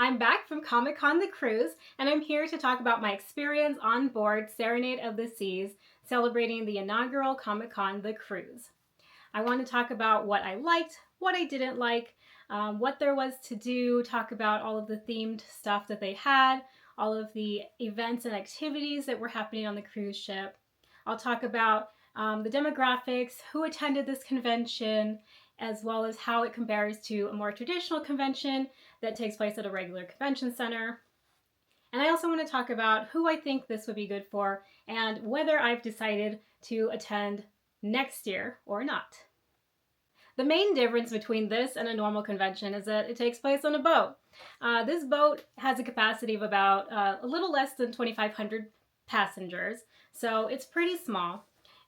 I'm back from Comic-Con the Cruise, and I'm here to talk about my experience on board Serenade of the Seas, celebrating the inaugural Comic-Con the Cruise. I want to talk about what I liked, what I didn't like, what there was to do, talk about all of the themed stuff that they had, all of the events and activities that were happening on the cruise ship. I'll talk about the demographics, who attended this convention, as well as how it compares to a more traditional convention that takes place at a regular convention center. And I also want to talk about who I think this would be good for and whether I've decided to attend next year or not. The main difference between this and a normal convention is that it takes place on a boat. This boat has a capacity of about a little less than 2,500 passengers, so it's pretty small.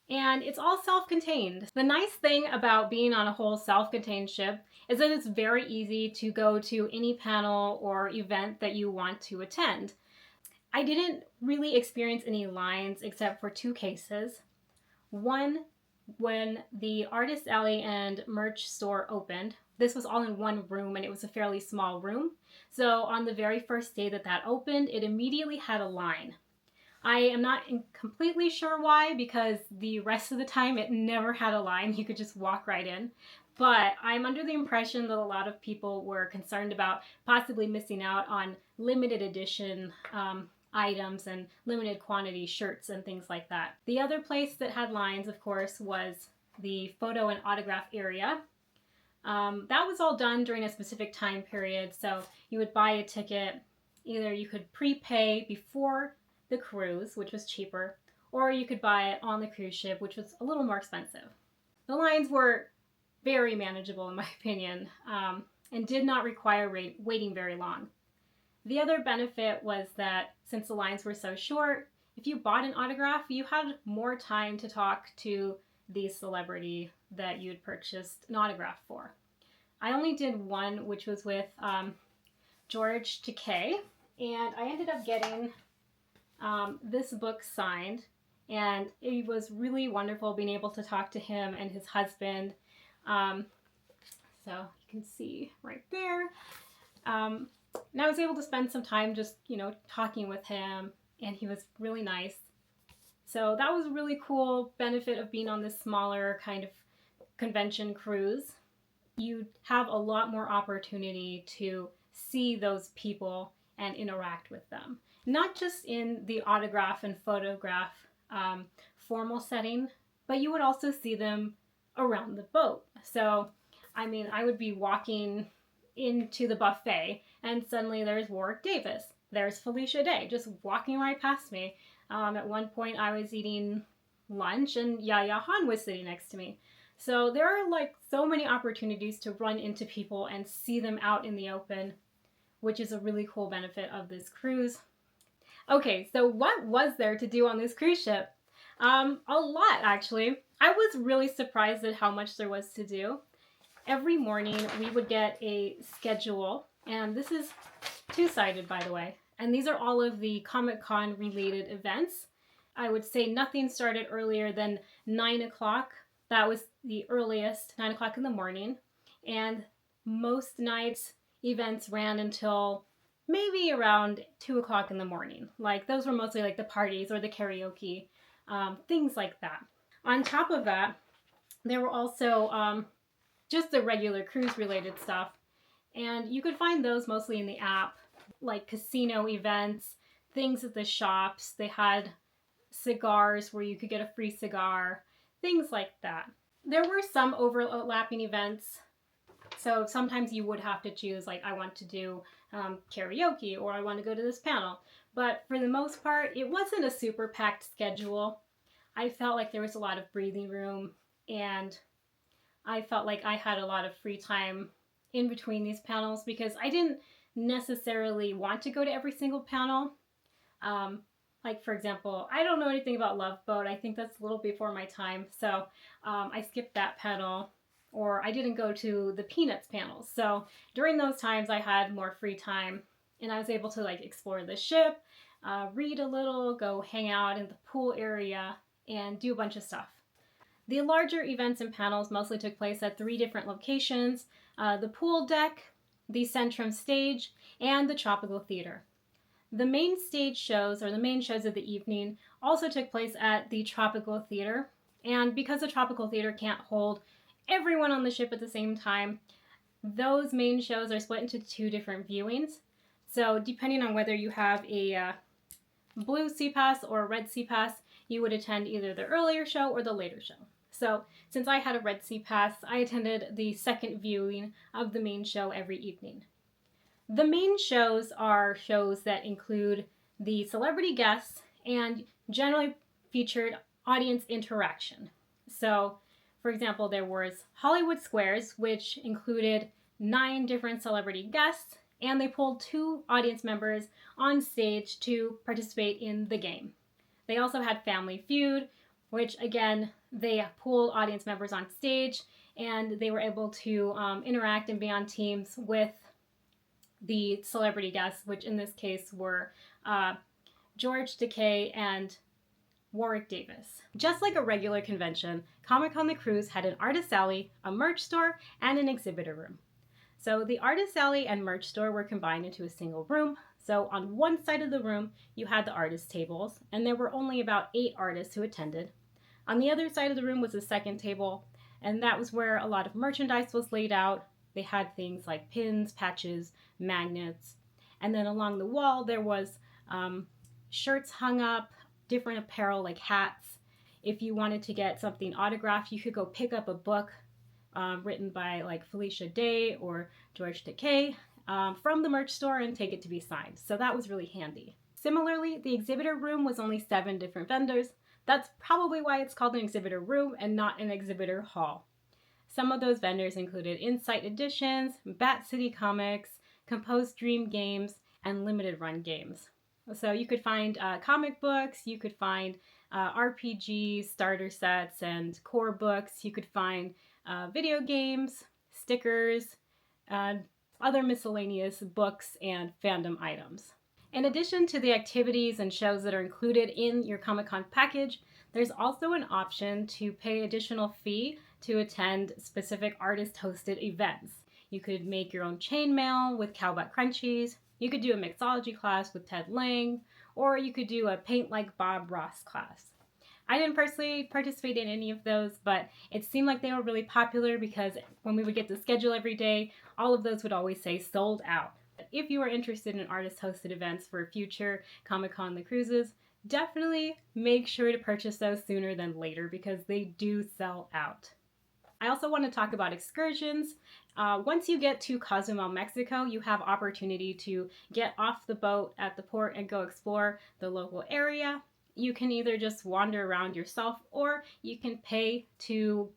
And it's all self-contained. The nice thing about being on a whole self-contained ship is that it's very easy to go to any panel or event that you want to attend. I didn't really experience any lines except for two cases. One, when the Artist Alley and merch store opened. This was all in one room and it was a fairly small room. So on the very first day that opened, it immediately had a line. I am not completely sure why, because the rest of the time it never had a line. You could just walk right in. But I'm under the impression that a lot of people were concerned about possibly missing out on limited edition items and limited quantity shirts and things like that. The other place that had lines, of course, was the photo and autograph area. That was all done during a specific time period. So you would buy a ticket. Either you could prepay before the cruise, which was cheaper, or you could buy it on the cruise ship, which was a little more expensive. The lines were very manageable in my opinion, and did not require waiting very long. The other benefit was that since the lines were so short, if you bought an autograph, you had more time to talk to the celebrity that you had purchased an autograph for. I only did one, which was with George Takei, and I ended up getting this book signed, and it was really wonderful being able to talk to him and his husband. So you can see right there. And I was able to spend some time just, talking with him, and he was really nice. So that was a really cool benefit of being on this smaller kind of convention cruise. You have a lot more opportunity to see those people and interact with them. Not just in the autograph and photograph formal setting, but you would also see them around the boat. So, I would be walking into the buffet and suddenly there's Warwick Davis, there's Felicia Day, just walking right past me. At one point I was eating lunch and Yaya Han was sitting next to me. So there are so many opportunities to run into people and see them out in the open, which is a really cool benefit of this cruise. Okay, so what was there to do on this cruise ship? A lot, actually. I was really surprised at how much there was to do. Every morning we would get a schedule, and this is two-sided, by the way. And these are all of the Comic-Con related events. I would say nothing started earlier than 9 o'clock. That was the earliest, 9 o'clock in the morning. And most nights events ran until maybe around 2 o'clock in the morning. Those were mostly the parties or the karaoke, things like that. On top of that, there were also just the regular cruise related stuff. And you could find those mostly in the app, like casino events, things at the shops. They had cigars where you could get a free cigar, things like that. There were some overlapping events. So sometimes you would have to choose, I want to do karaoke or I want to go to this panel. But for the most part, it wasn't a super packed schedule. I felt like there was a lot of breathing room, and I felt like I had a lot of free time in between these panels because I didn't necessarily want to go to every single panel. For example, I don't know anything about Love Boat. I think that's a little before my time. So I skipped that panel. Or I didn't go to the Peanuts panels. So during those times I had more free time and I was able to explore the ship, read a little, go hang out in the pool area, and do a bunch of stuff. The larger events and panels mostly took place at 3 different locations. The pool deck, the Centrum stage, and the Tropical Theater. The main stage shows, or the main shows of the evening, also took place at the Tropical Theater. And because the Tropical Theater can't hold everyone on the ship at the same time, those main shows are split into two different viewings. So depending on whether you have a blue sea pass or a red sea pass, you would attend either the earlier show or the later show. So since I had a red sea pass, I attended the second viewing of the main show every evening. The main shows are shows that include the celebrity guests and generally featured audience interaction. So, for example, there was Hollywood Squares, which included 9 different celebrity guests, and they pulled 2 audience members on stage to participate in the game. They also had Family Feud, which again, they pulled audience members on stage, and they were able to interact and be on teams with the celebrity guests, which in this case were George Takei and Warwick Davis. Just like a regular convention, Comic-Con the Cruise had an artist alley, a merch store, and an exhibitor room. So the artist alley and merch store were combined into a single room. So on one side of the room, you had the artist tables, and there were only about 8 artists who attended. On the other side of the room was a second table, and that was where a lot of merchandise was laid out. They had things like pins, patches, magnets, and then along the wall there was shirts hung up, different apparel like hats. If you wanted to get something autographed, you could go pick up a book written by like Felicia Day or George Takei from the merch store and take it to be signed. So that was really handy. Similarly, the exhibitor room was only 7 different vendors. That's probably why it's called an exhibitor room and not an exhibitor hall. Some of those vendors included Insight Editions, Bat City Comics, Composed Dream Games, and limited run games. So you could find comic books, you could find RPG starter sets and core books, you could find video games, stickers, other miscellaneous books and fandom items. In addition to the activities and shows that are included in your Comic-Con package, there's also an option to pay additional fee to attend specific artist-hosted events. You could make your own chainmail with Cowbutt Crunchies, you could do a mixology class with Ted Lang, or you could do a Paint Like Bob Ross class. I didn't personally participate in any of those, but it seemed like they were really popular because when we would get the schedule every day, all of those would always say sold out. If you are interested in artist-hosted events for future Comic-Con the Cruises, definitely make sure to purchase those sooner than later because they do sell out. I also want to talk about excursions. Once you get to Cozumel, Mexico, you have opportunity to get off the boat at the port and go explore the local area. You can either just wander around yourself or you can pay to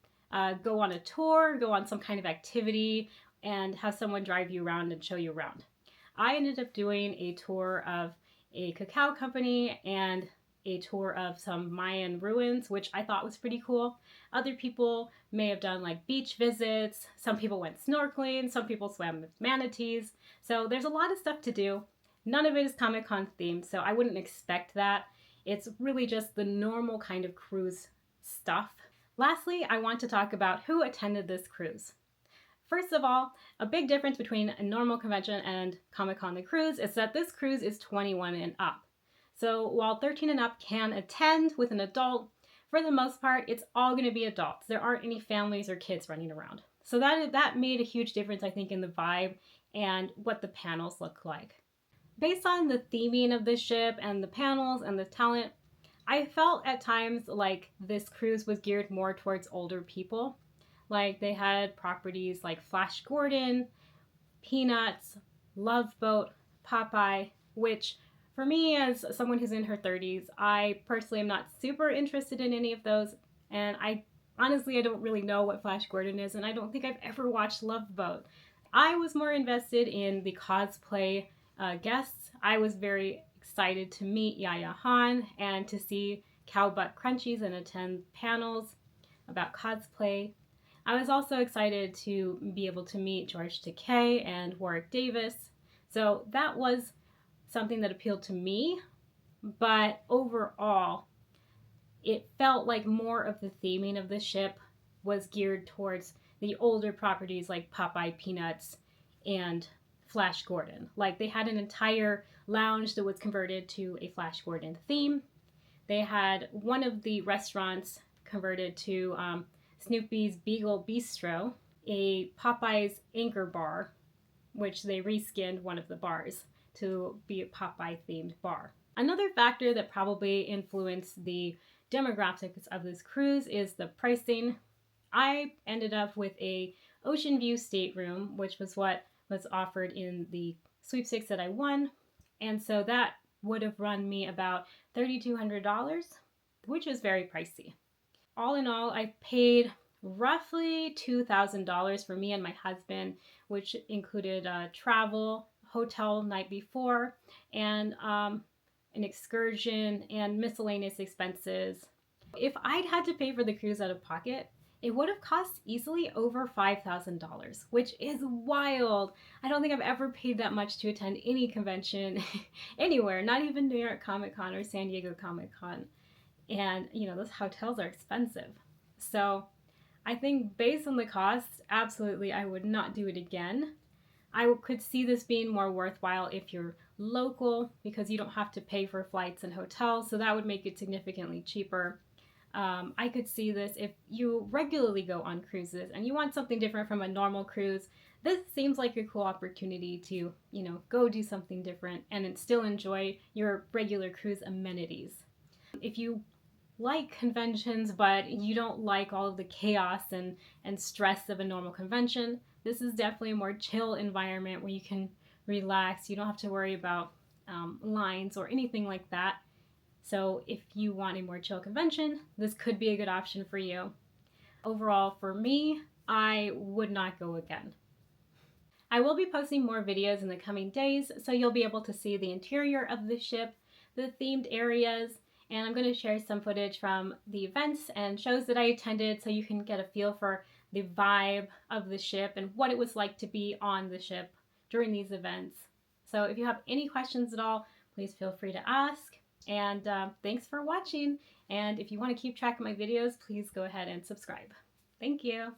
go on a tour, go on some kind of activity, and have someone drive you around and show you around. I ended up doing a tour of a cacao company and a tour of some Mayan ruins, which I thought was pretty cool. Other people may have done like beach visits, some people went snorkeling, some people swam with manatees. So there's a lot of stuff to do. None of it is Comic-Con themed, so I wouldn't expect that. It's really just the normal kind of cruise stuff. Lastly, I want to talk about who attended this cruise. First of all, a big difference between a normal convention and Comic-Con the Cruise is that this cruise is 21 and up. So while 13 and up can attend with an adult, for the most part, it's all going to be adults. There aren't any families or kids running around. So that made a huge difference, I think, in the vibe and what the panels look like. Based on the theming of the ship and the panels and the talent, I felt at times like this cruise was geared more towards older people. Like they had properties like Flash Gordon, Peanuts, Love Boat, Popeye, which for me as someone who's in her 30s, I personally am not super interested in any of those. And I don't really know what Flash Gordon is, and I don't think I've ever watched Love Boat. I was more invested in the cosplay guests. I was very excited to meet Yaya Han and to see Cowbutt Crunchies and attend panels about cosplay. I was also excited to be able to meet George Takei and Warwick Davis. So that was something that appealed to me, but overall, it felt like more of the theming of the ship was geared towards the older properties like Popeye, Peanuts, and Flash Gordon. Like they had an entire lounge that was converted to a Flash Gordon theme. They had one of the restaurants converted to Snoopy's Beagle Bistro, a Popeye's Anchor Bar, which they reskinned one of the bars to be a Popeye themed bar. Another factor that probably influenced the demographics of this cruise is the pricing. I ended up with a ocean view stateroom, which was what was offered in the sweepstakes that I won. And so that would have run me about $3,200, which is very pricey. All in all, I paid roughly $2,000 for me and my husband, which included travel, hotel night before, and an excursion and miscellaneous expenses. If I'd had to pay for the cruise out of pocket, it would have cost easily over $5,000, which is wild. I don't think I've ever paid that much to attend any convention anywhere, not even New York Comic Con or San Diego Comic Con. And, you know, those hotels are expensive. So I think based on the cost, absolutely, I would not do it again. I could see this being more worthwhile if you're local because you don't have to pay for flights and hotels, so that would make it significantly cheaper. I could see this if you regularly go on cruises and you want something different from a normal cruise. This seems like a cool opportunity to, you know, go do something different and still enjoy your regular cruise amenities. If you like conventions but you don't like all of the chaos and stress of a normal convention, this is definitely a more chill environment where you can relax. You don't have to worry about lines or anything like that. So if you want a more chill convention, this could be a good option for you. Overall, for me, I would not go again. I will be posting more videos in the coming days, so you'll be able to see the interior of the ship, the themed areas, and I'm going to share some footage from the events and shows that I attended so you can get a feel for the vibe of the ship and what it was like to be on the ship during these events. So if you have any questions at all, please feel free to ask. And thanks for watching. And if you want to keep track of my videos, please go ahead and subscribe. Thank you.